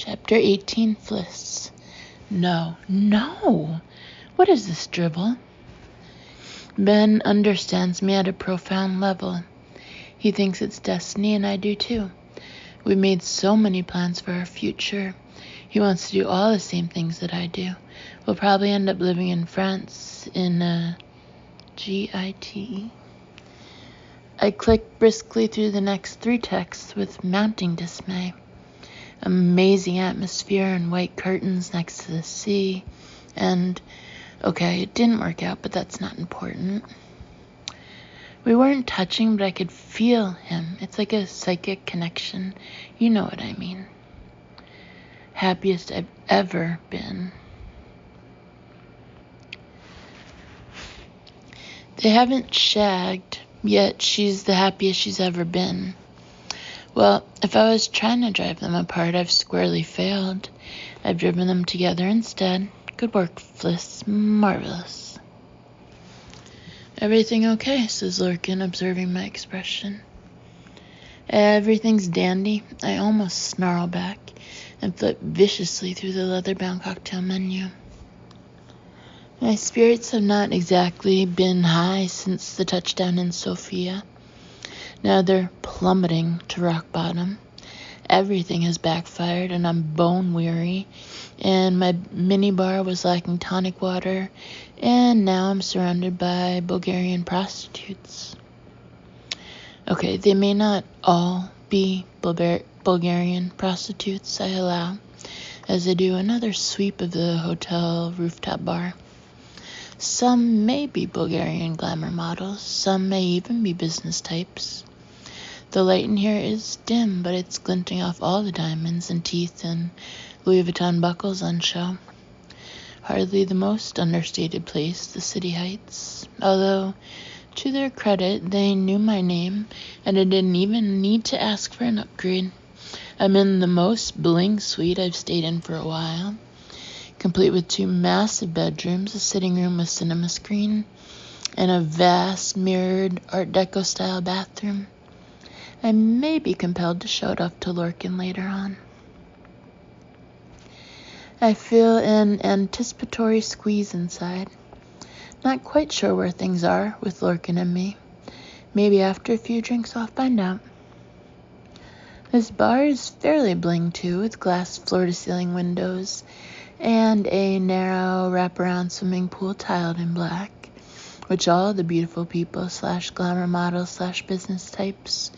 Chapter 18, Fliss. No. What is this dribble? Ben understands me at a profound level. He thinks it's destiny, and I do too. We made so many plans for our future. He wants to do all the same things that I do. We'll probably end up living in France in GITE. I click briskly through the next 3 texts with mounting dismay. Amazing atmosphere and white curtains next to the sea. And, okay, it didn't work out, but that's not important. We weren't touching, but I could feel him. It's like a psychic connection. You know what I mean. Happiest I've ever been. They haven't shagged, yet she's the happiest she's ever been. Well, if I was trying to drive them apart, I've squarely failed. I've driven them together instead. Good work, Fliss. Marvelous. Everything okay, says Lorcan, observing my expression. Everything's dandy. I almost snarl back and flip viciously through the leather-bound cocktail menu. My spirits have not exactly been high since the touchdown in Sofia. Now they're plummeting to rock bottom. Everything has backfired, and I'm bone-weary, and my minibar was lacking tonic water, and now I'm surrounded by Bulgarian prostitutes. Okay, they may not all be Bulgarian prostitutes, I allow, as I do another sweep of the hotel rooftop bar. Some may be Bulgarian glamour models, some may even be business types. The light in here is dim, but it's glinting off all the diamonds and teeth and Louis Vuitton buckles on show. Hardly the most understated place, the City Heights. Although, to their credit, they knew my name, and I didn't even need to ask for an upgrade. I'm in the most bling suite I've stayed in for a while, complete with 2 massive bedrooms, a sitting room with cinema screen, and a vast mirrored Art Deco-style bathroom. I may be compelled to show it off to Lorcan later on. I feel an anticipatory squeeze inside. Not quite sure where things are with Lorcan and me. Maybe after a few drinks I'll find out. This bar is fairly bling too, with glass floor-to-ceiling windows and a narrow wraparound swimming pool tiled in black, which all the beautiful people / glamour models / business types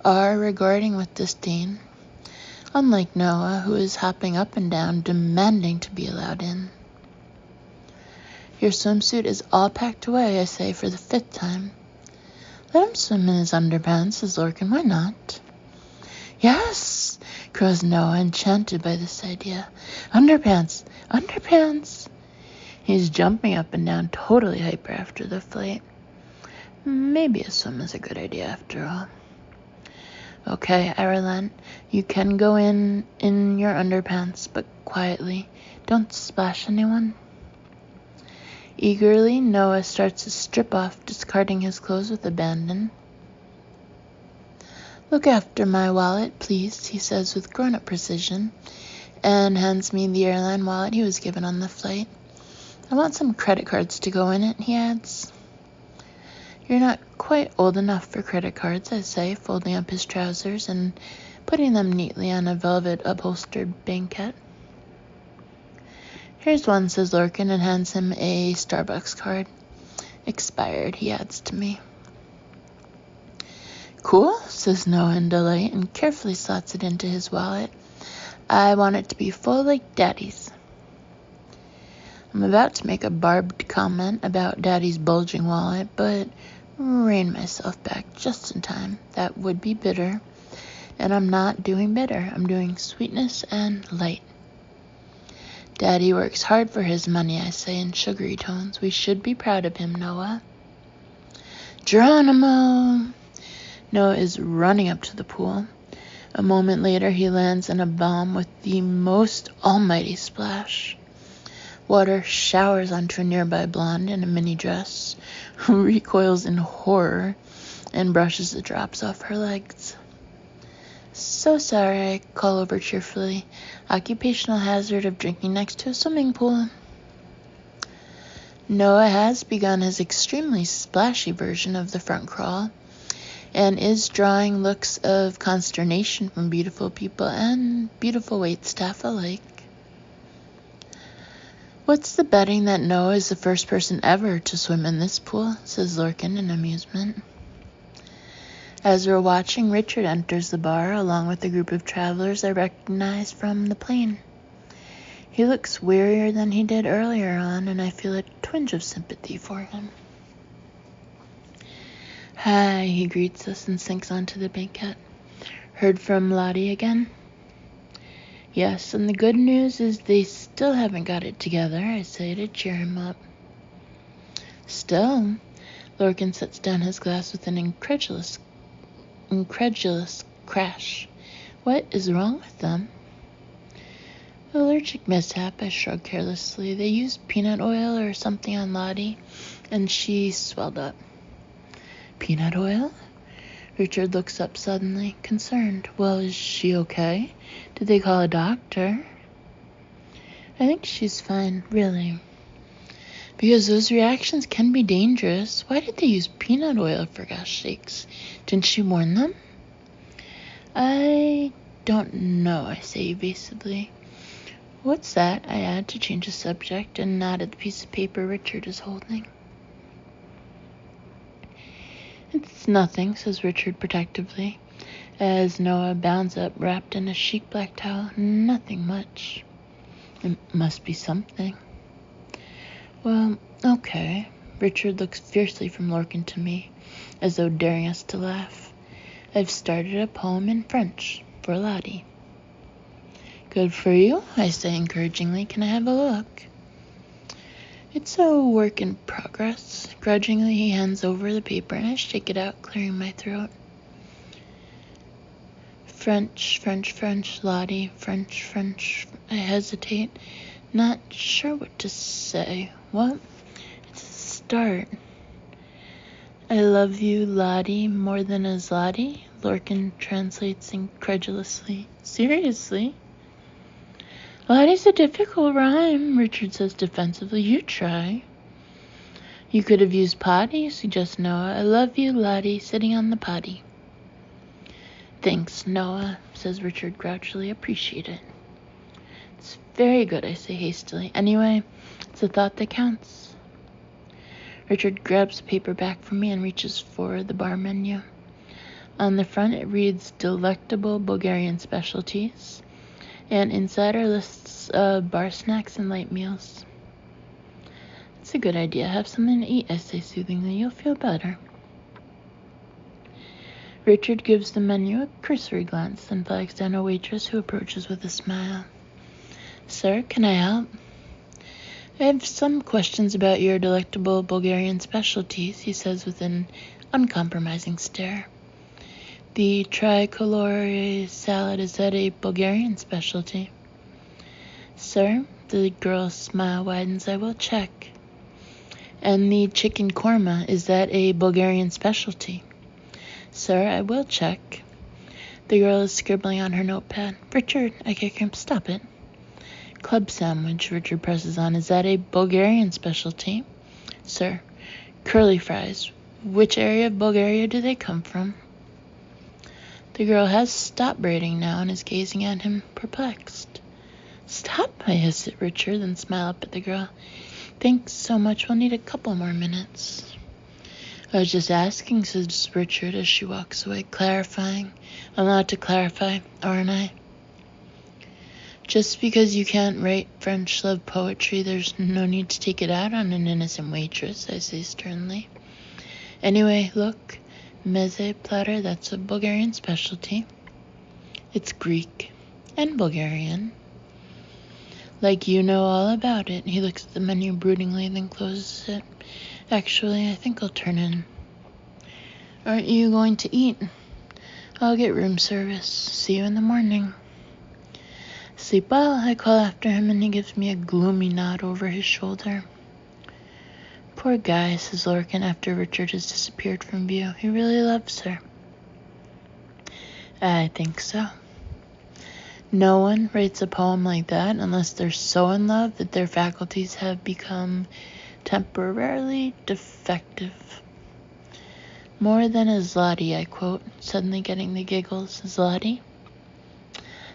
are regarding with disdain, unlike Noah, who is hopping up and down, demanding to be allowed in. Your swimsuit is all packed away, I say for the 5th time. Let him swim in his underpants, says Lorcan. Why not? Yes, crows Noah, enchanted by this idea. Underpants! He's jumping up and down, totally hyper after the flight. Maybe a swim is a good idea after all. Okay, I relent. You can go in your underpants, but quietly. Don't splash anyone. Eagerly, Noah starts to strip off, discarding his clothes with abandon. Look after my wallet, please, he says with grown-up precision, and hands me the airline wallet he was given on the flight. I want some credit cards to go in it, he adds. You're not quite old enough for credit cards, I say, folding up his trousers and putting them neatly on a velvet upholstered banquette. Here's one, says Lorcan, and hands him a Starbucks card. Expired, he adds to me. Cool, says Noah in delight, and carefully slots it into his wallet. I want it to be full like Daddy's. I'm about to make a barbed comment about Daddy's bulging wallet, but rein myself back just in time. That would be bitter, and I'm not doing bitter. I'm doing sweetness and light. Daddy works hard for his money, I say in sugary tones. We should be proud of him, Noah. Geronimo! Noah is running up to the pool. A moment later, he lands in a bomb with the most almighty splash. Water showers onto a nearby blonde in a mini dress, who recoils in horror and brushes the drops off her legs. So sorry, I call over cheerfully. Occupational hazard of drinking next to a swimming pool. Noah has begun his extremely splashy version of the front crawl and is drawing looks of consternation from beautiful people and beautiful waitstaff alike. What's the betting that Noah is the first person ever to swim in this pool, says Lorcan in amusement. As we're watching, Richard enters the bar along with a group of travelers I recognize from the plane. He looks wearier than he did earlier on, and I feel a twinge of sympathy for him. Hi, he greets us and sinks onto the banquette. Heard from Lottie again? Yes, and the good news is they still haven't got it together, I say to cheer him up. Still? Lorcan sets down his glass with an incredulous crash. What is wrong with them? Allergic mishap, I shrug carelessly. They used peanut oil or something on Lottie, and she swelled up. Peanut oil? Richard looks up suddenly, concerned. Well, is she okay? Did they call a doctor? I think she's fine, really. Because those reactions can be dangerous. Why did they use peanut oil, for gosh sakes? Didn't she warn them? I don't know, I say evasively. What's that? I add to change the subject and nod at the piece of paper Richard is holding. It's nothing, says Richard protectively, as Noah bounds up wrapped in a chic black towel. Nothing much. It must be something. Well, okay. Richard looks fiercely from Lorcan to me, as though daring us to laugh. I've started a poem in French for Lottie. Good for you, I say encouragingly. Can I have a look? It's a work in progress. Grudgingly, he hands over the paper, and I shake it out, clearing my throat. French, French, French, Lottie, French, French. I hesitate, not sure what to say. What? It's a start. I love you, Lottie, more than as Lottie, Lorcan translates incredulously. Seriously? Lottie's a difficult rhyme, Richard says defensively. You try. You could have used potty, suggests Noah. I love you, Lottie, sitting on the potty. Thanks, Noah, says Richard grouchily. Appreciate it. It's very good, I say hastily. Anyway, it's a thought that counts. Richard grabs the paper back from me and reaches for the bar menu. On the front it reads Delectable Bulgarian Specialties, and inside are lists of bar snacks and light meals. It's a good idea. Have something to eat, I say soothingly. You'll feel better. Richard gives the menu a cursory glance, then flags down a waitress who approaches with a smile. Sir, can I help? I have some questions about your delectable Bulgarian specialties, he says with an uncompromising stare. The tricolore salad, is that a Bulgarian specialty? Sir, the girl's smile widens. I will check. And the chicken korma, is that a Bulgarian specialty? Sir, I will check. The girl is scribbling on her notepad. Richard, I kick him. Stop it. Club sandwich, Richard presses on. Is that a Bulgarian specialty? Sir, curly fries. Which area of Bulgaria do they come from? The girl has stopped braiding now and is gazing at him, perplexed. Stop, I hiss at Richard, then smile up at the girl. Thanks so much. We'll need a couple more minutes. I was just asking, says Richard as she walks away, clarifying. I'm allowed to clarify, aren't I? Just because you can't write French love poetry, there's no need to take it out on an innocent waitress, I say sternly. Anyway, look. Meze platter, that's a Bulgarian specialty. It's Greek and Bulgarian. Like you know all about it. He looks at the menu broodingly, then closes it. Actually, I think I'll turn in. Aren't you going to eat? I'll get room service. See you in the morning. Sleep well, I call after him, and he gives me a gloomy nod over his shoulder. Poor guy, says Lorcan after Richard has disappeared from view. He really loves her. I think so. No one writes a poem like that unless they're so in love that their faculties have become temporarily defective. More than a Zloty, I quote, suddenly getting the giggles. Zloty?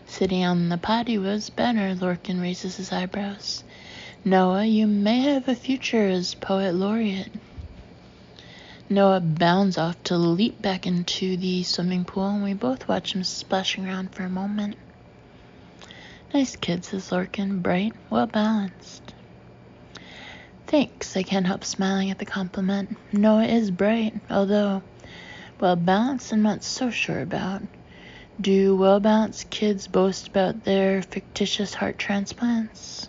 Sitting on the potty was better, Lorcan raises his eyebrows. Noah, you may have a future as poet laureate. Noah bounds off to leap back into the swimming pool, and we both watch him splashing around for a moment. Nice kid, says Lorcan, bright, well-balanced. Thanks, I can't help smiling at the compliment. Noah is bright, although well-balanced I'm not so sure about. Do well-balanced kids boast about their fictitious heart transplants?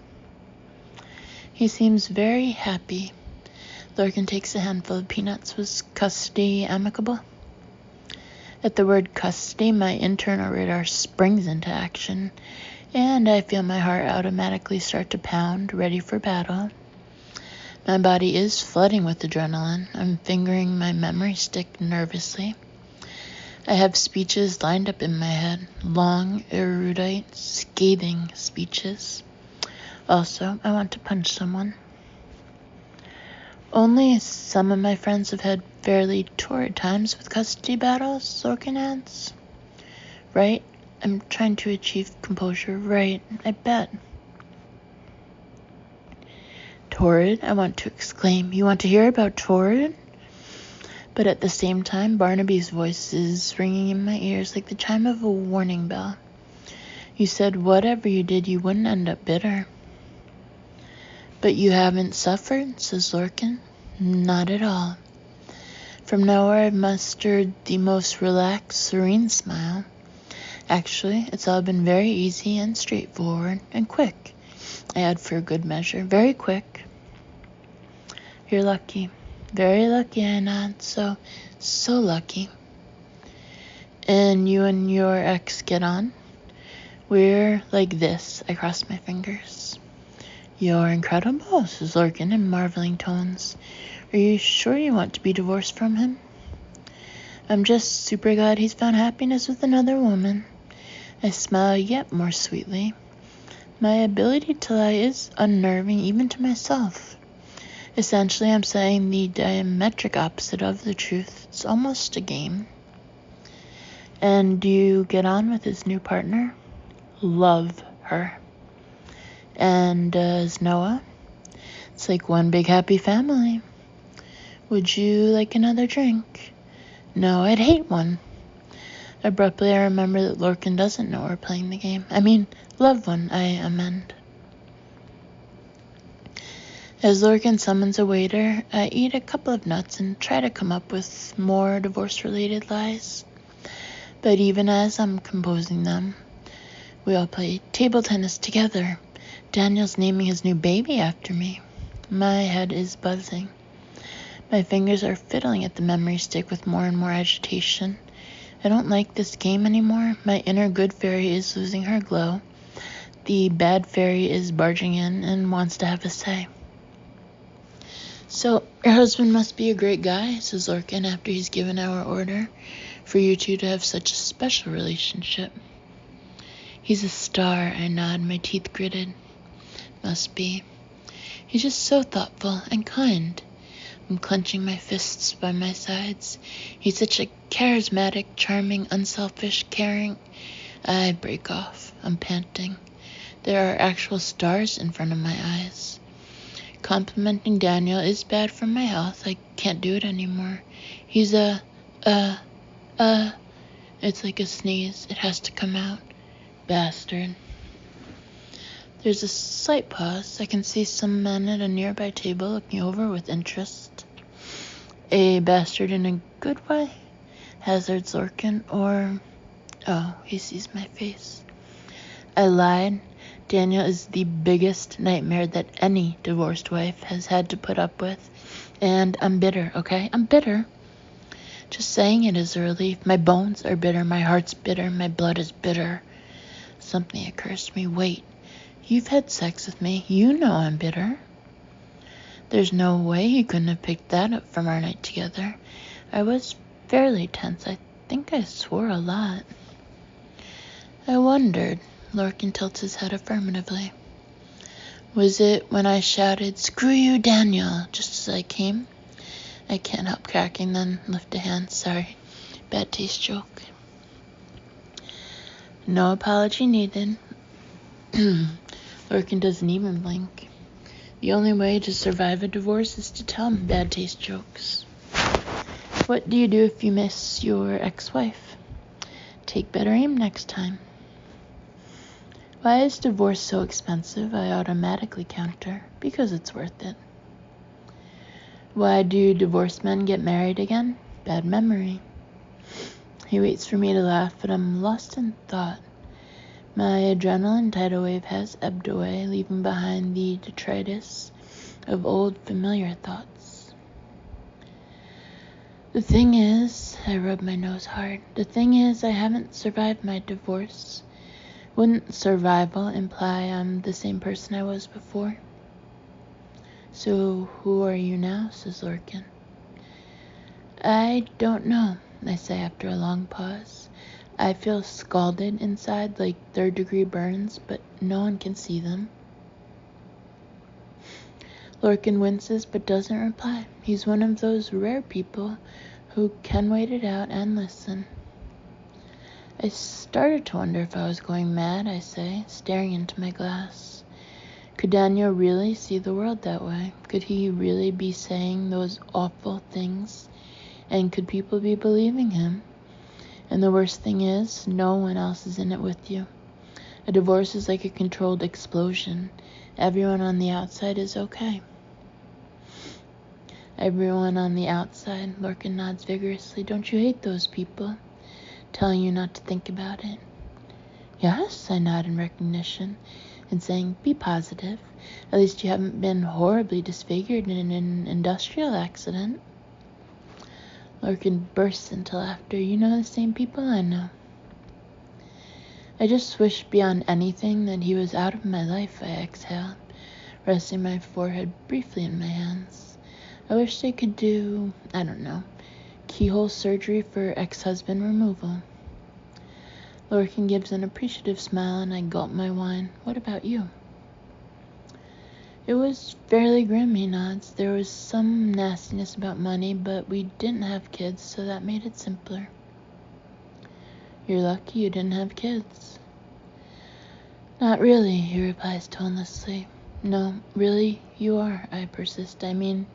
He seems very happy. Lorcan takes a handful of peanuts. Was custody amicable? At the word custody, my internal radar springs into action, and I feel my heart automatically start to pound, ready for battle. My body is flooding with adrenaline. I'm fingering my memory stick nervously. I have speeches lined up in my head, long, erudite, scathing speeches. Also, I want to punch someone. Only some of my friends have had fairly torrid times with custody battles, Lorcan adds. Right? I'm trying to achieve composure. Right, I bet. Torrid, I want to exclaim. You want to hear about torrid? But at the same time, Barnaby's voice is ringing in my ears like the chime of a warning bell. You said whatever you did, you wouldn't end up bitter. But you haven't suffered, says Lorcan. Not at all. From nowhere I've mustered the most relaxed, serene smile. Actually, it's all been very easy and straightforward and quick. I add for good measure. Very quick. You're lucky. Very lucky, I nod. So lucky. And you and your ex get on? We're like this. I cross my fingers. You're incredible, says Lorcan in marveling tones. Are you sure you want to be divorced from him? I'm just super glad he's found happiness with another woman. I smile yet more sweetly. My ability to lie is unnerving even to myself. Essentially, I'm saying the diametric opposite of the truth. It's almost a game. And do you get on with his new partner? Love her. And does Noah? It's like one big happy family. Would you like another drink? No, I'd hate one. Abruptly, I remember that Lorcan doesn't know we're playing the game. I mean, love one, I amend. As Lorcan summons a waiter, I eat a couple of nuts and try to come up with more divorce-related lies. But even as I'm composing them, we all play table tennis together. Daniel's naming his new baby after me. My head is buzzing. My fingers are fiddling at the memory stick with more and more agitation. I don't like this game anymore. My inner good fairy is losing her glow. The bad fairy is barging in and wants to have a say. So, your husband must be a great guy, says Lorcan after he's given our order, for you two to have such a special relationship. He's a star, I nod, my teeth gritted. Must be. He's just so thoughtful and kind. I'm clenching my fists by my sides. He's such a charismatic, charming, unselfish, caring. I break off. I'm panting. There are actual stars in front of my eyes. Complimenting Daniel is bad for my health. I can't do it anymore. He's It's like a sneeze. It has to come out. Bastard. There's a slight pause. I can see some men at a nearby table looking over with interest. A bastard in a good way? Hazards Lorcan, or... Oh, he sees my face. I lied. Daniel is the biggest nightmare that any divorced wife has had to put up with. And I'm bitter, okay? I'm bitter. Just saying it is a relief. My bones are bitter. My heart's bitter. My blood is bitter. Something occurs to me. Wait. You've had sex with me. You know I'm bitter. There's no way he couldn't have picked that up from our night together. I was fairly tense. I think I swore a lot. I wondered. Lorcan tilts his head affirmatively. Was it when I shouted, "Screw you, Daniel," just as I came? I can't help cracking, then lift a hand. Sorry. Bad taste joke. No apology needed. Lorcan doesn't even blink. The only way to survive a divorce is to tell bad taste jokes. What do you do if you miss your ex-wife? Take better aim next time. Why is divorce so expensive? I automatically counter, because it's worth it. Why do divorced men get married again? Bad memory. He waits for me to laugh, but I'm lost in thought. My adrenaline tidal wave has ebbed away, leaving behind the detritus of old familiar thoughts. The thing is, I rub my nose hard. The thing is, I haven't survived my divorce. Wouldn't survival imply I'm the same person I was before? So who are you now? Says Lorcan. I don't know, I say after a long pause. I feel scalded inside like third-degree burns, but no one can see them. Lorcan winces but doesn't reply. He's one of those rare people who can wait it out and listen. I started to wonder if I was going mad, I say, staring into my glass. Could Daniel really see the world that way? Could he really be saying those awful things? And could people be believing him? And the worst thing is, no one else is in it with you. A divorce is like a controlled explosion. Everyone on the outside is okay. Everyone on the outside, Lorcan nods vigorously. Don't you hate those people? Telling you not to think about it. Yes, I nod in recognition and saying, be positive. At least you haven't been horribly disfigured in an industrial accident. Lorcan bursts into laughter. You know the same people I know. I just wish beyond anything that he was out of my life, I exhaled, resting my forehead briefly in my hands. I wish they could do, I don't know, keyhole surgery for ex-husband removal. Lorcan gives an appreciative smile and I gulp my wine. What about you? It was fairly grim, he nods. There was some nastiness about money, but we didn't have kids, so that made it simpler. You're lucky you didn't have kids. Not really, he replies tonelessly. No, really, you are, I persist. I mean,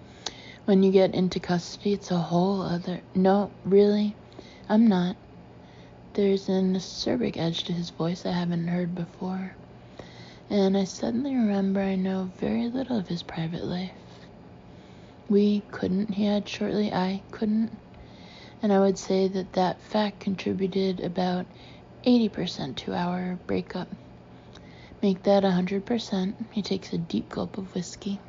when you get into custody, it's a whole other... No, really, I'm not. There's an acerbic edge to his voice I haven't heard before. And I suddenly remember I know very little of his private life. We couldn't, he had shortly. I couldn't. And I would say that fact contributed about 80% to our breakup. Make that 100%. He takes a deep gulp of whiskey.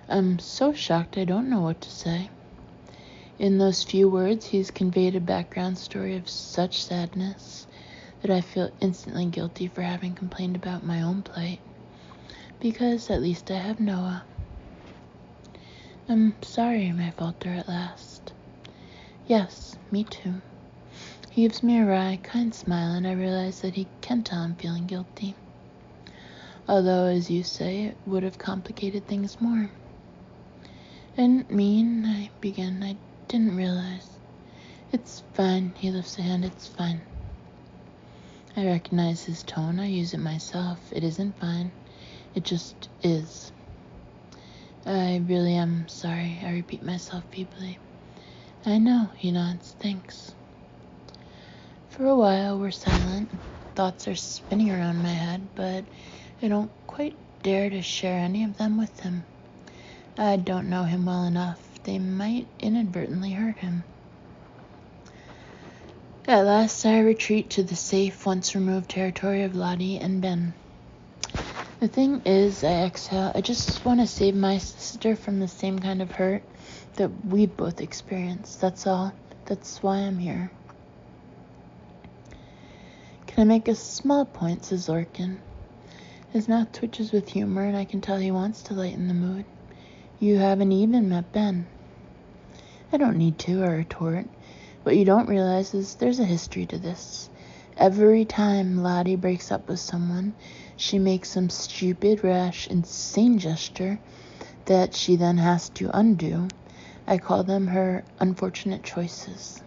I'm so shocked I don't know what to say. In those few words, he's conveyed a background story of such sadness that I feel instantly guilty for having complained about my own plight, because at least I have Noah. I'm sorry, I falter at last. Yes, me too. He gives me a wry, kind smile, and I realize that he can tell I'm feeling guilty. Although, as you say, it would have complicated things more. I didn't mean, I begin, I didn't realize. It's fine, he lifts a hand, it's fine. I recognize his tone, I use it myself. It isn't fine, it just is. I really am sorry, I repeat myself feebly. I know, he nods, thanks. For a while we're silent. Thoughts are spinning around my head, but I don't quite dare to share any of them with him. I don't know him well enough. They might inadvertently hurt him. At last I retreat to the safe, once-removed territory of Lottie and Ben. The thing is, I exhale, I just want to save my sister from the same kind of hurt that we've both experienced. That's all. That's why I'm here. Can I make a small point, says Lorcan. His mouth twitches with humor, and I can tell he wants to lighten the mood. You haven't even met Ben. I don't need to, I retort. What you don't realize is there's a history to this. Every time Lottie breaks up with someone, she makes some stupid, rash, insane gesture that she then has to undo. I call them her unfortunate choices.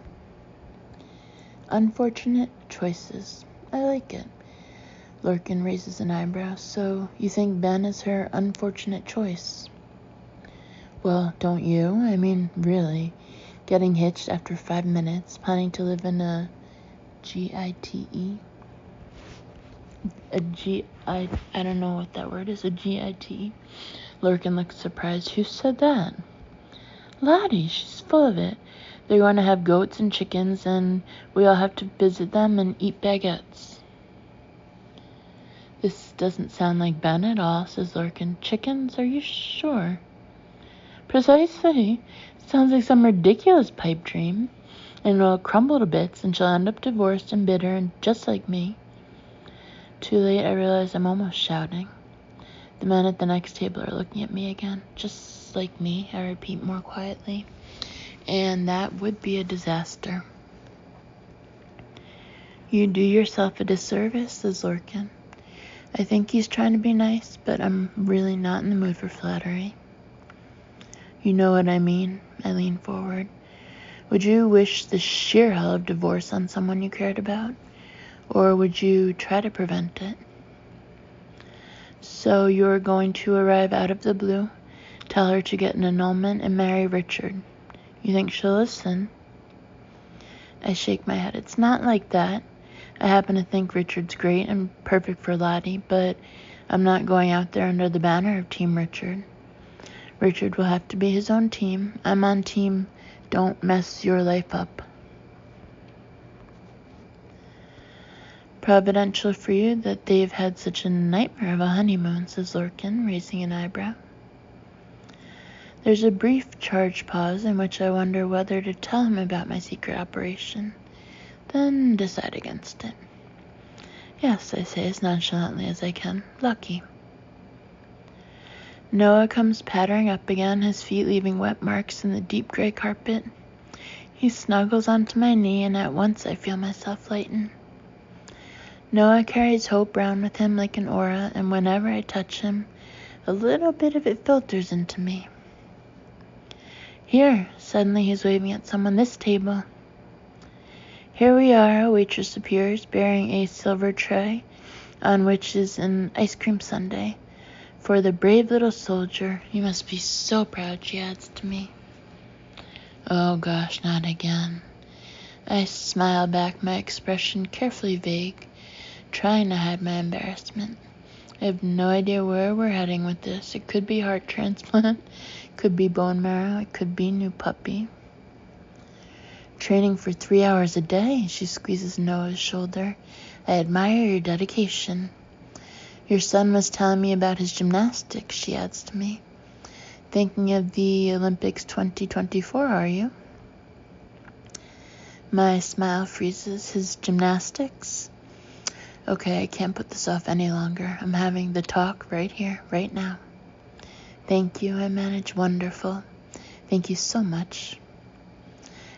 Unfortunate choices. I like it. Lorcan raises an eyebrow. So you think Ben is her unfortunate choice? Well, don't you? I mean, really. Getting hitched after 5 minutes, planning to live in a GITE? I don't know what that word is. A GITE? Lorcan looks surprised. Who said that? Lottie, she's full of it. They're going to have goats and chickens, and we all have to visit them and eat baguettes. This doesn't sound like Ben at all, says Lorcan. Chickens? Are you sure? Precisely. Sounds like some ridiculous pipe dream. And it'll crumble to bits, and she'll end up divorced and bitter and just like me. Too late, I realize I'm almost shouting. The men at the next table are looking at me again. Just like me, I repeat more quietly. And that would be a disaster. You do yourself a disservice, says Lorcan. I think he's trying to be nice, but I'm really not in the mood for flattery. You know what I mean? I lean forward. Would you wish the sheer hell of divorce on someone you cared about? Or would you try to prevent it? So you're going to arrive out of the blue, tell her to get an annulment, and marry Richard. You think she'll listen? I shake my head. It's not like that. I happen to think Richard's great and perfect for Lottie, but I'm not going out there under the banner of Team Richard. Richard will have to be his own team. I'm on team don't mess your life up. Providential for you that they've had such a nightmare of a honeymoon, says Lorcan, raising an eyebrow. There's a brief charged pause in which I wonder whether to tell him about my secret operation, then decide against it. Yes, I say as nonchalantly as I can. Lucky. Noah comes pattering up again, his feet leaving wet marks in the deep gray carpet. He snuggles onto my knee, and at once I feel myself lighten. Noah carries hope round with him like an aura, and whenever I touch him, a little bit of it filters into me. Here, suddenly he's waving at someone, this table. Here we are, a waitress appears, bearing a silver tray, on which is an ice cream sundae. For the brave little soldier, you must be so proud, she adds to me. Oh gosh, not again. I smile back, my expression carefully vague, trying to hide my embarrassment. I have no idea where we're heading with this. It could be heart transplant, it could be bone marrow, it could be new puppy. Training for 3 hours a day, she squeezes Noah's shoulder. I admire your dedication. Your son was telling me about his gymnastics, she adds to me. Thinking of the Olympics 2024, are you? My smile freezes. His gymnastics? Okay, I can't put this off any longer. I'm having the talk right here, right now. Thank you, I manage. Wonderful. Thank you so much.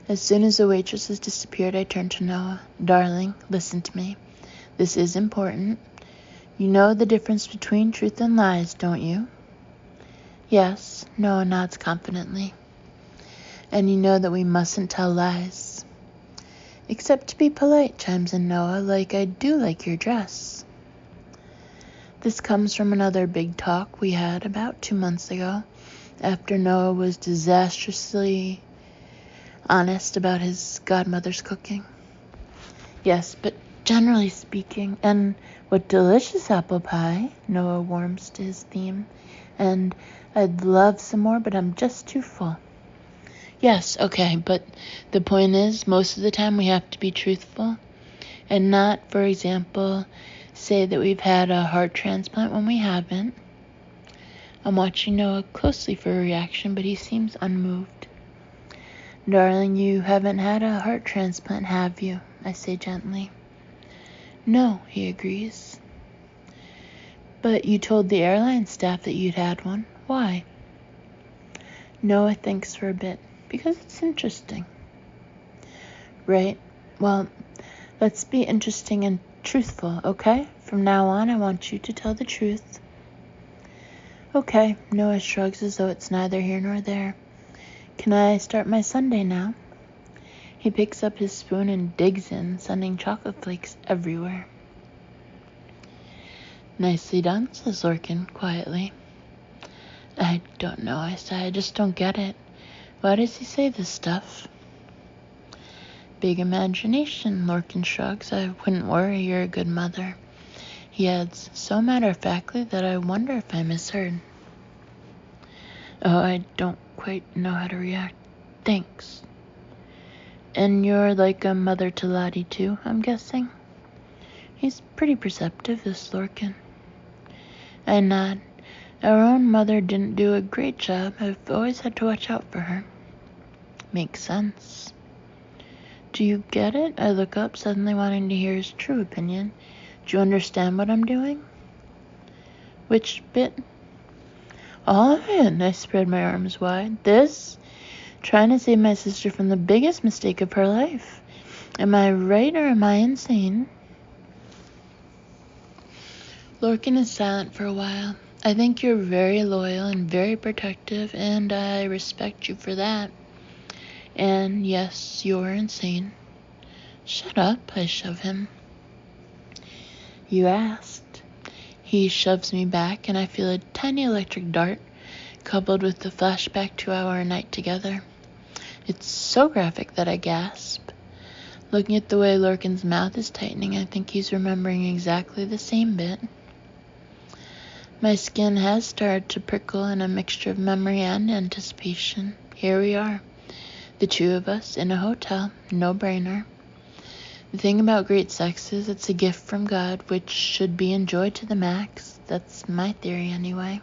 As soon as the waitress has disappeared, I turn to Noah. Darling, listen to me. This is important. You know the difference between truth and lies, don't you? Yes, Noah nods confidently. And you know that we mustn't tell lies. Except to be polite, chimes in Noah, like I do like your dress. This comes from another big talk we had about 2 months ago, after Noah was disastrously honest about his godmother's cooking. Yes, but generally speaking, and what delicious apple pie, Noah warms to his theme, and I'd love some more, but I'm just too full. Yes, okay, but the point is, most of the time we have to be truthful, and not, for example, say that we've had a heart transplant when we haven't. I'm watching Noah closely for a reaction, but he seems unmoved. Darling, you haven't had a heart transplant, have you? I say gently. No, he agrees. But you told the airline staff that you'd had one. Why? Noah thinks for a bit. Because it's interesting. Right. Well, Let's be interesting and truthful, okay? From now on, I want you to tell the truth. Okay, Noah shrugs as though it's neither here nor there. Can I start my sundae now? He picks up his spoon and digs in, sending chocolate flakes everywhere. Nicely done, says Lorcan quietly. I don't know, I sigh. I just don't get it. Why does he say this stuff? Big imagination, Lorcan shrugs. I wouldn't worry, you're a good mother. He adds, so matter-of-factly that I wonder if I misheard. Oh, I don't quite know how to react. Thanks. And you're like a mother to Lottie too, I'm guessing? He's pretty perceptive, this Lorcan. I nod. Our own mother didn't do a great job. I've always had to watch out for her. Makes sense. Do you get it? I look up, suddenly wanting to hear his true opinion. Do you understand what I'm doing? Which bit? All of it. I spread my arms wide. This? Trying to save my sister from the biggest mistake of her life. Am I right or am I insane? Lorcan is silent for a while. I think you're very loyal and very protective, and I respect you for that. And yes, you're insane. Shut up, I shove him. You asked. He shoves me back, and I feel a tiny electric dart, coupled with the flashback to our night together. It's so graphic that I gasp. Looking at the way Lorcan's mouth is tightening, I think he's remembering exactly the same bit. My skin has started to prickle in a mixture of memory and anticipation. Here we are, the two of us in a hotel, no-brainer. The thing about great sex is it's a gift from God, which should be enjoyed to the max. That's my theory anyway.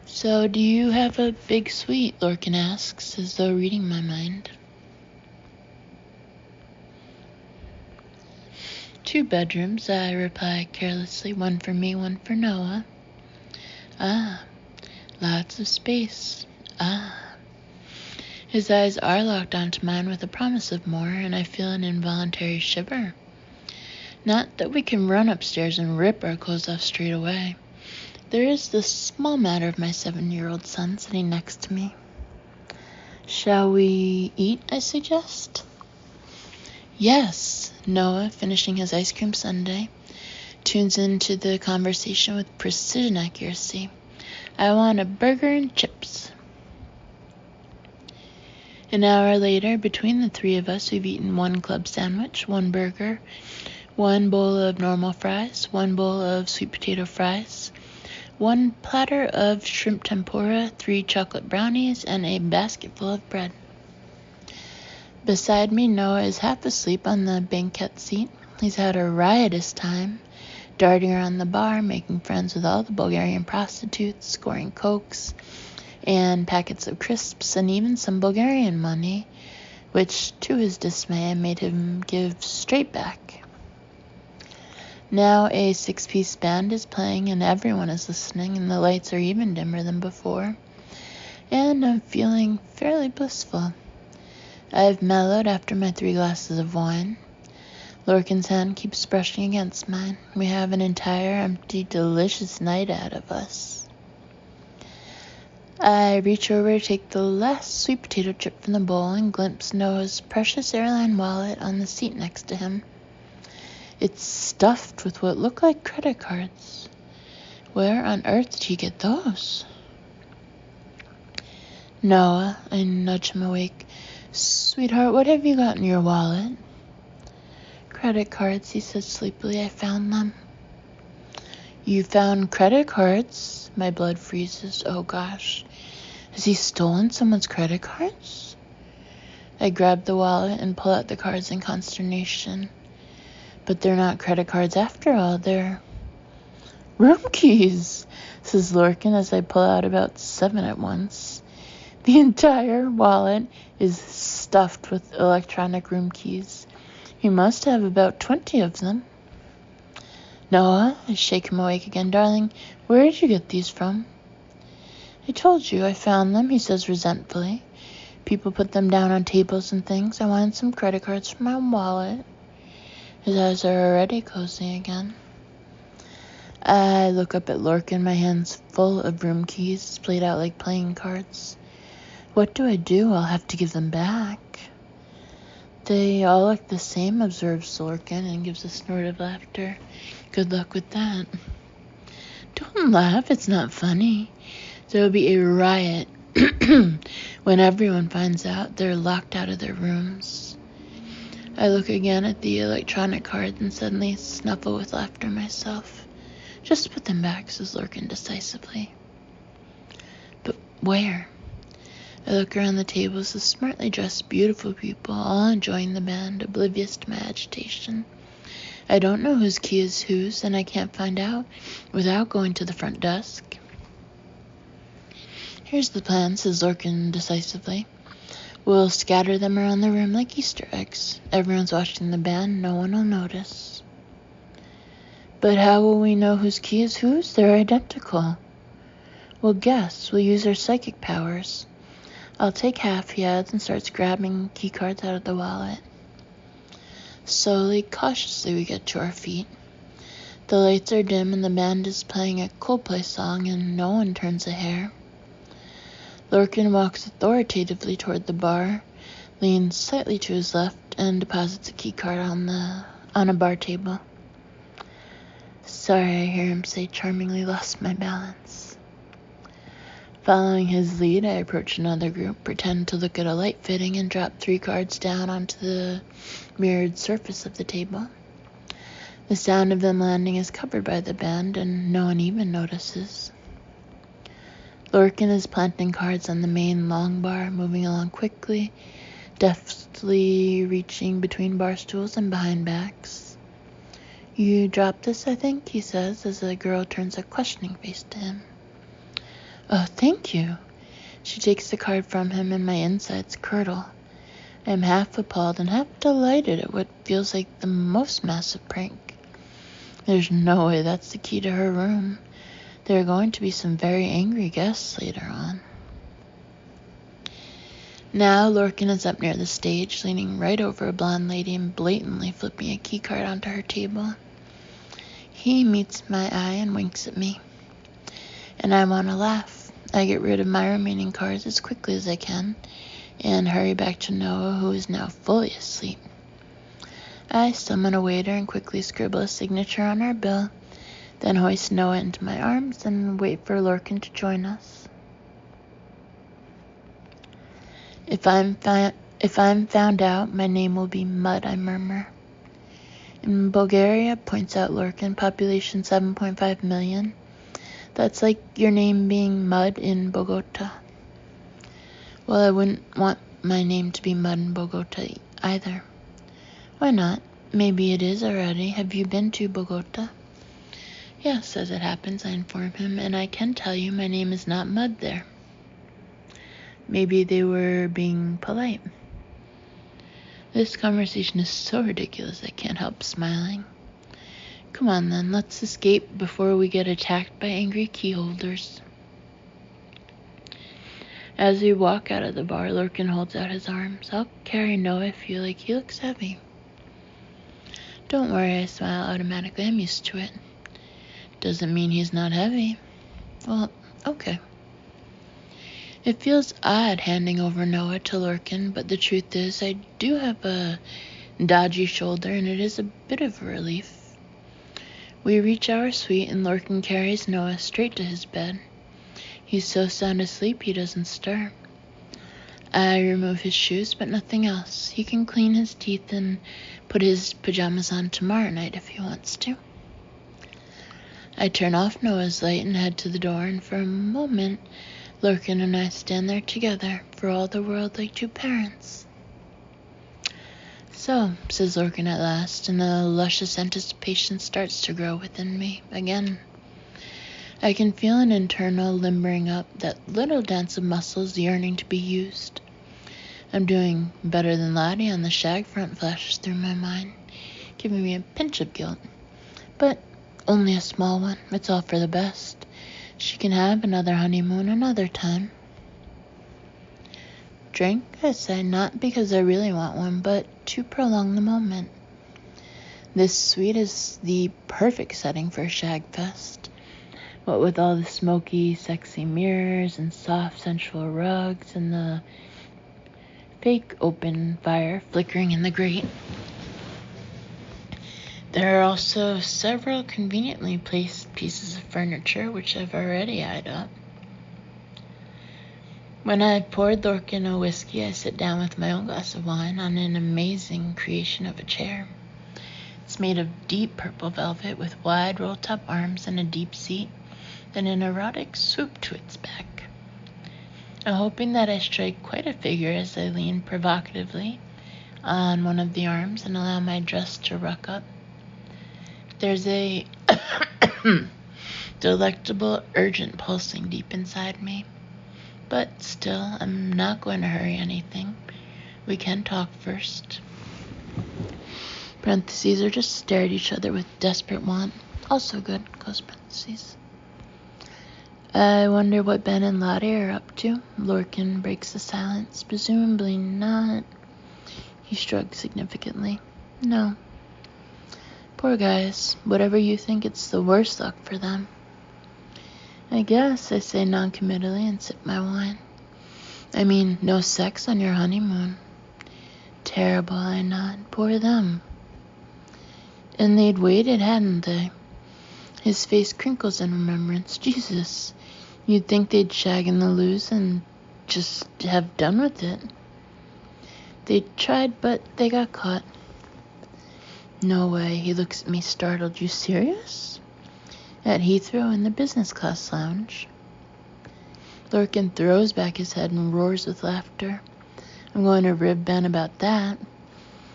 So, do you have a big suite? Lorcan asks, as though reading my mind. 2 bedrooms, I reply carelessly. 1 for me, 1 for Noah. Ah, lots of space. Ah. His eyes are locked onto mine with a promise of more, and I feel an involuntary shiver. Not that we can run upstairs and rip our clothes off straight away. There is the small matter of my 7-year-old son sitting next to me. Shall we eat, I suggest? Yes, Noah, finishing his ice cream sundae, tunes into the conversation with precision accuracy. I want a burger and chips. An hour later, between the 3 of us, we've eaten 1 club sandwich, 1 burger, 1 bowl of normal fries, 1 bowl of sweet potato fries, 1 platter of shrimp tempura, 3 chocolate brownies, and a basket full of bread. Beside me, Noah is half asleep on the banquette seat. He's had a riotous time, darting around the bar, making friends with all the Bulgarian prostitutes, scoring cokes, and packets of crisps, and even some Bulgarian money, which, to his dismay, I made him give straight back. Now a 6-piece band is playing, and everyone is listening, and the lights are even dimmer than before, and I'm feeling fairly blissful. I've mellowed after my 3 glasses of wine. Lorcan's hand keeps brushing against mine. We have an entire, empty, delicious night ahead of us. I reach over to take the last sweet potato chip from the bowl and glimpse Noah's precious airline wallet on the seat next to him. It's stuffed with what look like credit cards. Where on earth did he get those? Noah, I nudge him awake. Sweetheart, what have you got in your wallet? Credit cards, he said sleepily. I found them. You found credit cards? My blood freezes. Oh gosh. Has he stolen someone's credit cards? I grab the wallet and pull out the cards in consternation. But they're not credit cards after all. They're room keys, says Lorcan as I pull out about 7 at once. The entire wallet is stuffed with electronic room keys. He must have about 20 of them. Noah, I shake him awake again. Darling, where did you get these from? I told you I found them, he says resentfully. People put them down on tables and things. I wanted some credit cards for my wallet. His eyes are already cozy again. I look up at Lorcan, my hands full of room keys, played out like playing cards. What do I do? I'll have to give them back. They all look the same, observes Lorcan and gives a snort of laughter. Good luck with that. Don't laugh, it's not funny. There'll be a riot when everyone finds out they're locked out of their rooms. I look again at the electronic cards and suddenly snuffle with laughter myself. Just put them back, says Lorcan decisively. But where? I look around the tables of smartly dressed, beautiful people, all enjoying the band, oblivious to my agitation. I don't know whose key is whose, and I can't find out without going to the front desk. Here's the plan, says Lorcan decisively. We'll scatter them around the room like Easter eggs. Everyone's watching the band, no one will notice. But how will we know whose key is whose? They're identical. We'll guess. We'll use our psychic powers. I'll take half, he adds, and starts grabbing key cards out of the wallet. Slowly, cautiously, we get to our feet. The lights are dim and the band is playing a Coldplay song and no one turns a hair. Lorcan walks authoritatively toward the bar, leans slightly to his left, and deposits a key card on a bar table. Sorry, I hear him say, charmingly lost my balance. Following his lead, I approach another group, pretend to look at a light fitting, and drop 3 cards down onto the mirrored surface of the table. The sound of them landing is covered by the band, and no one even notices. Lorcan is planting cards on the main long bar, moving along quickly, deftly reaching between bar stools and behind backs. You dropped this, I think, he says, as a girl turns a questioning face to him. Oh, thank you. She takes the card from him and my insides curdle. I am half appalled and half delighted at what feels like the most massive prank. There's no way that's the key to her room. There are going to be some very angry guests later on. Now Lorcan is up near the stage, leaning right over a blonde lady and blatantly flipping a key card onto her table. He meets my eye and winks at me. And I want to laugh. I get rid of my remaining cards as quickly as I can and hurry back to Noah, who is now fully asleep. I summon a waiter and quickly scribble a signature on our bill, then hoist Noah into my arms and wait for Lorcan to join us. If I'm found out, my name will be Mud, I murmur. In Bulgaria, points out Lorcan, population 7.5 million. That's like your name being Mud in Bogota. Well, I wouldn't want my name to be Mud in Bogota either. Why not? Maybe it is already. Have you been to Bogota? Yes, as it happens, I inform him, and I can tell you my name is not Mud there. Maybe they were being polite. This conversation is so ridiculous I can't help smiling. Come on then, let's escape before we get attacked by angry key holders. As we walk out of the bar, Lorcan holds out his arms. I'll carry Noah, I feel like he looks heavy. Don't worry, I smile automatically. I'm used to it. Doesn't mean he's not heavy. Well, okay. It feels odd handing over Noah to Lorcan, but the truth is I do have a dodgy shoulder, and it is a bit of a relief. We reach our suite, and Lorcan carries Noah straight to his bed. He's so sound asleep he doesn't stir. I remove his shoes, but nothing else. He can clean his teeth and put his pajamas on tomorrow night if he wants to. I turn off Noah's light and head to the door, and for a moment, Lorcan and I stand there together, for all the world like 2 parents. So, says Lorcan at last, and a luscious anticipation starts to grow within me again. I can feel an internal limbering up, that little dance of muscles yearning to be used. I'm doing better than Lottie on the shag front flashes through my mind, giving me a pinch of guilt. But only a small one. It's all for the best. She can have another honeymoon another time. drink? I say, not because I really want one, but to prolong the moment. This suite is the perfect setting for a shag fest. What with all the smoky, sexy mirrors and soft, sensual rugs and the fake open fire flickering in the grate. There are also several conveniently placed pieces of furniture which I've already eyed up. When I've poured Lorcan a whiskey, I sit down with my own glass of wine on an amazing creation of a chair. It's made of deep purple velvet with wide roll-top arms and a deep seat, and an erotic swoop to its back. I'm hoping that I strike quite a figure as I lean provocatively on one of the arms and allow my dress to ruck up. There's a delectable, urgent pulsing deep inside me. But still, I'm not going to hurry anything. We can talk first. Parentheses, or just stare at each other with desperate want. Also good, close parentheses. I wonder what Ben and Lottie are up to. Lorcan breaks the silence. Presumably not. He shrugs significantly. No. Poor guys. Whatever you think, it's the worst luck for them. I guess, I say non-committally and sip my wine. I mean, no sex on your honeymoon. Terrible, I nod. Poor them. And they'd waited, hadn't they? His face crinkles in remembrance. Jesus, you'd think they'd shag in the loose and just have done with it. They tried, but they got caught. No way. He looks at me startled. You serious? At Heathrow in the business class lounge. Lorcan throws back his head and roars with laughter. I'm going to rib Ben about that.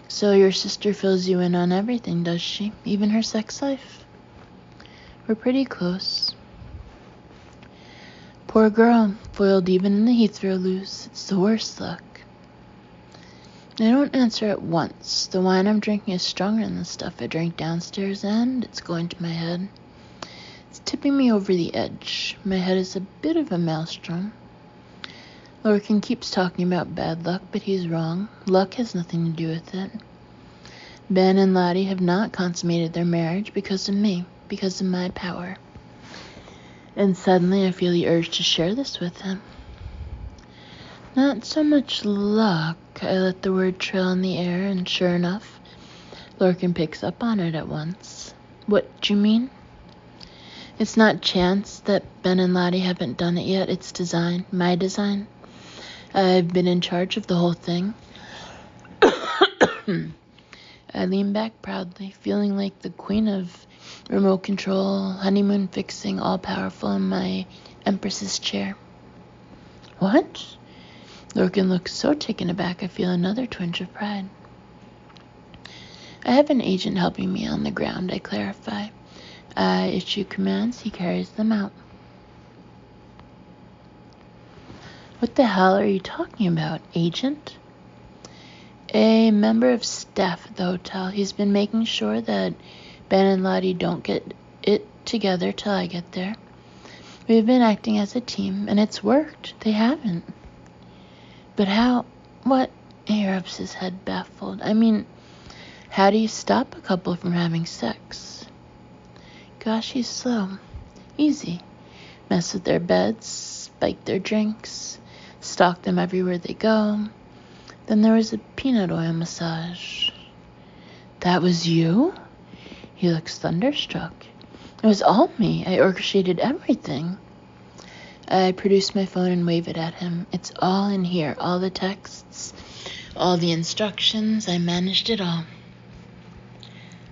So your sister fills you in on everything, does she? Even her sex life? We're pretty close. Poor girl, foiled even in the Heathrow loose. It's the worst luck. I don't answer at once. The wine I'm drinking is stronger than the stuff I drank downstairs, and it's going to my head. It's tipping me over the edge. My head is a bit of a maelstrom. Lorcan keeps talking about bad luck, but he's wrong. Luck has nothing to do with it. Ben and Lottie have not consummated their marriage because of me, because of my power. And suddenly I feel the urge to share this with him. Not so much luck. I let the word trail in the air, and sure enough, Lorcan picks up on it at once. What do you mean? It's not chance that Ben and Lottie haven't done it yet. It's design, my design. I've been in charge of the whole thing. I lean back proudly, feeling like the queen of remote control, honeymoon fixing, all-powerful in my empress's chair. What? Lorcan looks so taken aback I feel another twinge of pride. I have an agent helping me on the ground, I clarify. I issue commands, he carries them out. What the hell are you talking about, agent? A member of staff at the hotel. He's been making sure that Ben and Lottie don't get it together till I get there. We've been acting as a team, and it's worked. They haven't. But how? What? He rubs his head, baffled. I mean, how do you stop a couple from having sex? Gosh, he's slow. Easy. Mess with their beds, spike their drinks, stalk them everywhere they go. Then there was a peanut oil massage. That was you? He looks thunderstruck. It was all me. I orchestrated everything. I produce my phone and wave it at him. It's all in here. All the texts, all the instructions. I managed it all.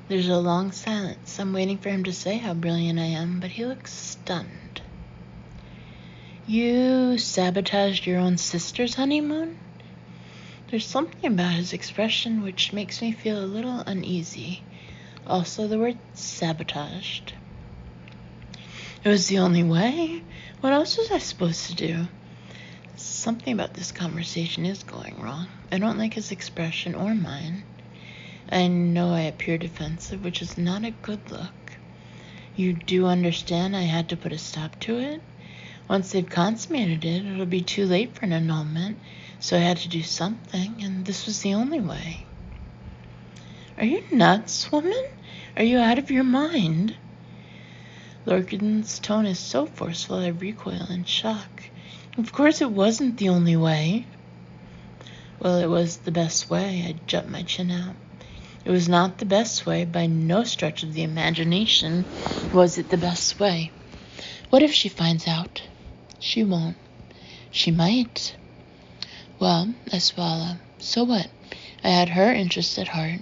There's a long silence. I'm waiting for him to say how brilliant I am, but he looks stunned. You sabotaged your own sister's honeymoon? There's something about his expression which makes me feel a little uneasy. Also, the word sabotaged. It was the only way. What else was I supposed to do? Something about this conversation is going wrong. I don't like his expression or mine. I know I appear defensive, which is not a good look. You do understand I had to put a stop to it? Once they've consummated it, it'll be too late for an annulment, so I had to do something, and this was the only way. Are you nuts, woman? Are you out of your mind? Lorcan's tone is so forceful I recoil in shock. Of course it wasn't the only way. Well, it was the best way. I jumped my chin out. It was not the best way. By no stretch of the imagination was it the best way. What if she finds out? She won't. She might. Well, I swallow. So what? I had her interest at heart.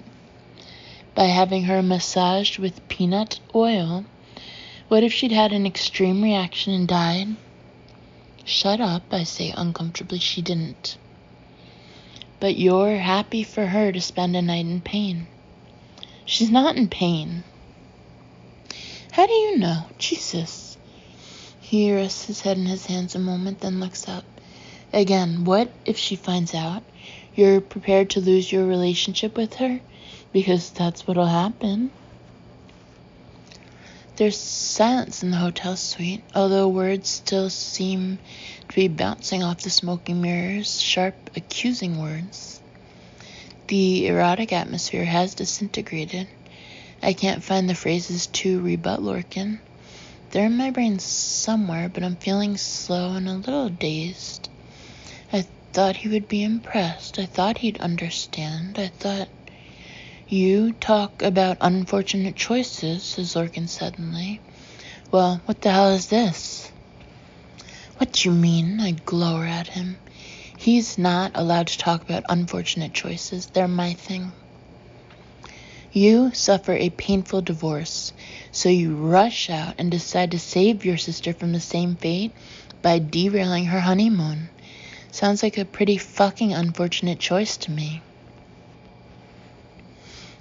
By having her massaged with peanut oil, what if she'd had an extreme reaction and died? Shut up, I say uncomfortably. She didn't. But you're happy for her to spend a night in pain. She's not in pain. How do you know? Jesus. He rests his head in his hands a moment, then looks up. Again, what if she finds out? You're prepared to lose your relationship with her? Because that's what'll happen. There's silence in the hotel suite, although words still seem to be bouncing off the smoking mirrors, sharp, accusing words. The erotic atmosphere has disintegrated. I can't find the phrases to rebut Lorcan. They're in my brain somewhere, but I'm feeling slow and a little dazed. I thought he would be impressed. I thought he'd understand. I thought... You talk about unfortunate choices, says Lorcan suddenly. Well, what the hell is this? What do you mean? I glower at him. He's not allowed to talk about unfortunate choices. They're my thing. You suffer a painful divorce, so you rush out and decide to save your sister from the same fate by derailing her honeymoon. Sounds like a pretty fucking unfortunate choice to me.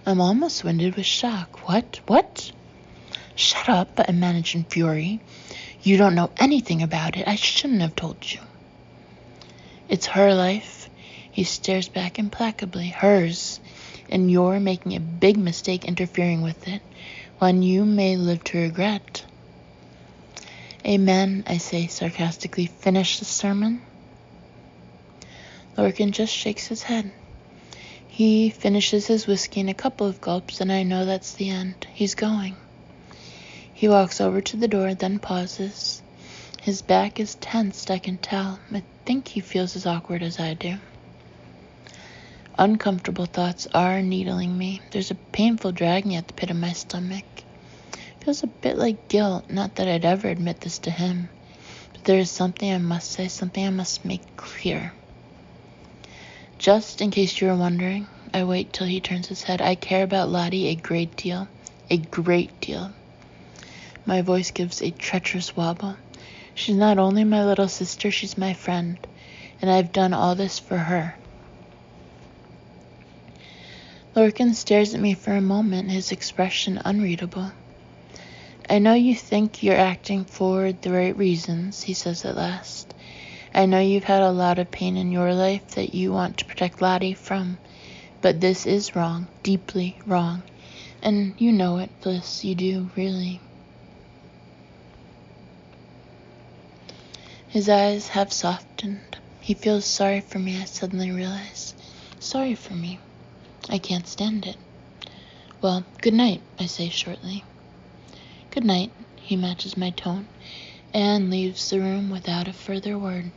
I'm almost winded with shock. What? Shut up, I manage in fury. You don't know anything about it. I shouldn't have told you. It's her life. He stares back implacably. Hers. And you're making a big mistake interfering with it, one you may live to regret. Amen, I say sarcastically. Finish the sermon? Lorcan just shakes his head. He finishes his whiskey in a couple of gulps, and I know that's the end. He's going. He walks over to the door, then pauses. His back is tensed, I can tell. I think he feels as awkward as I do. Uncomfortable thoughts are needling me. There's a painful dragging at the pit of my stomach. Feels a bit like guilt, not that I'd ever admit this to him. But there is something I must say, something I must make clear. Just in case you were wondering, I wait till he turns his head. I care about Lottie a great deal. A great deal. My voice gives a treacherous wobble. She's not only my little sister, she's my friend. And I've done all this for her. Lorcan stares at me for a moment, his expression unreadable. I know you think you're acting for the right reasons, he says at last. I know you've had a lot of pain in your life that you want to protect Lottie from, but this is wrong, deeply wrong. And you know it, Fliss, you do, really. His eyes have softened. He feels sorry for me, I suddenly realize. Sorry for me. I can't stand it. Well, good night, I say shortly. Good night, he matches my tone, and leaves the room without a further word.